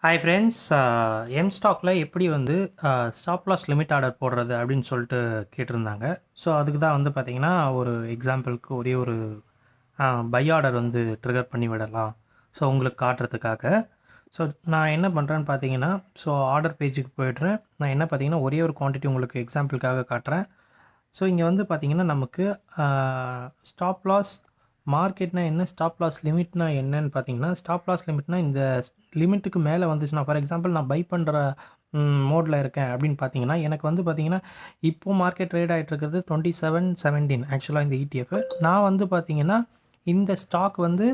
Hi friends. எம்ஸ்டாக்ல எப்படி வந்து stop loss limit order போடுறது அப்படின்னு சொல்லிட்டு கேட்டிருந்தாங்க. ஸோ அதுக்கு தான் வந்து பார்த்தீங்கன்னா, ஒரு எக்ஸாம்பிளுக்கு ஒரே ஒரு பை ஆர்டர் வந்து ட்ரிகர் பண்ணி விடலாம். ஸோ உங்களுக்கு காட்டுறதுக்காக. ஸோ நான் என்ன பண்ணுறேன்னு பார்த்தீங்கன்னா, ஸோ ஆர்டர் பேஜுக்கு போயிடுறேன். நான் என்ன பார்த்தீங்கன்னா, ஒரே ஒரு குவான்டிட்டி உங்களுக்கு எக்ஸாம்பிளுக்காக காட்டுறேன். ஸோ இங்கே வந்து பார்த்தீங்கன்னா, நமக்கு ஸ்டாப் லாஸ் மார்க்கெட்னா என்ன, ஸ்டாப் லாஸ் லிமிட்னா என்னன்னு பார்த்தீங்கன்னா, ஸ்டாப் லாஸ் லிமிட்னா இந்த லிமிட்டுக்கு மேலே வந்துச்சுன்னா, ஃபார் எக்ஸாம்பிள் நான் பை பண்ணுற மோடில் இருக்கேன் அப்படின்னு பார்த்தீங்கன்னா, எனக்கு வந்து பார்த்தீங்கன்னா, இப்போ மார்க்கெட் ட்ரேட் ஆகிட்டு இருக்கிறது 27.17 ஆக்சுவலாக இந்த ETF. நான் வந்து பார்த்தீங்கன்னா, இந்த ஸ்டாக் வந்து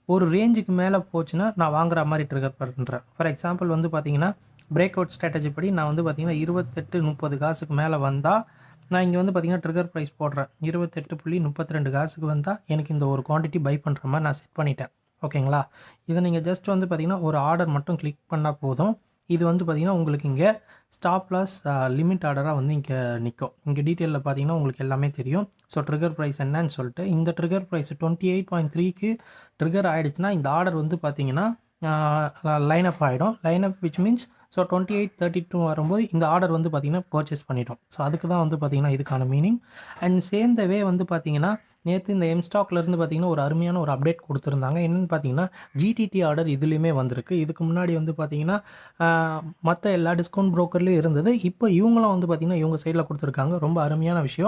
ஒரு ரேஞ்சுக்கு மேலே போச்சுன்னா நான் வாங்குற மாதிரி ட்ரிகர் பண்ணுறேன். ஃபார் எக்ஸாம்பிள் வந்து பார்த்தீங்கன்னா, பிரேக் அவுட் ஸ்ட்ராட்டஜி படி நான் வந்து பார்த்தீங்கன்னா 28.30 காசுக்கு மேலே வந்தால் நான் இங்கே வந்து பார்த்தீங்கன்னா ட்ரிகர் ப்ரைஸ் போடுறேன். 28.32 காசுக்கு வந்தால் எனக்கு இந்த ஒரு குவான்டிட்டி பை பண்ணுற மாதிரி நான் செட் பண்ணிட்டேன். ஓகேங்களா? இதை நீங்கள் ஜஸ்ட் வந்து பார்த்தீங்கன்னா ஒரு ஆர்டர் மட்டும் கிளிக் பண்ணால் போதும். இது வந்து பார்த்தீங்கன்னா உங்களுக்கு இங்கே ஸ்டாப் லாஸ் லிமிட் ஆர்டராக வந்து இங்கே நிற்கும். இங்கே டீட்டெயிலில் பார்த்தீங்கன்னா உங்களுக்கு எல்லாமே தெரியும். ஸோ ட்ரிகர் ப்ரைஸ் என்னன்னு சொல்லிட்டு இந்த ட்ரிகர் ப்ரைஸ் 28.3க்கு ட்ரிகர் ஆகிடுச்சுன்னா இந்த ஆர்டர் வந்து பார்த்தீங்கன்னா லைன் அப் ஆகிடும். Line up which means so 28.32 வரும்போது இந்த ஆர்டர் வந்து பார்த்திங்கன்னா பர்ச்சேஸ் பண்ணிட்டோம். ஸோ அதுக்கு தான் வந்து பார்த்திங்கன்னா இதுக்கான மீனிங். அண்ட் சேம் த வே வந்து பார்த்திங்கன்னா நேற்று இந்த எம்ஸ்டாக்லேருந்து பார்த்திங்கன்னா ஒரு அருமையான ஒரு அப்டேட் கொடுத்துருந்தாங்க. என்னென்னு பார்த்தீங்கன்னா ஜிடிடி ஆர்டர் இதுலேயுமே வந்திருக்கு. இதுக்கு முன்னாடி வந்து பார்த்திங்கன்னா மற்ற எல்லா டிஸ்கவுண்ட் ப்ரோக்கர்லேயும் இருந்தது. இப்போ இவங்களும் வந்து பார்த்திங்கன்னா இவங்க சைடில் கொடுத்துருக்காங்க. ரொம்ப அருமையான விஷயம்.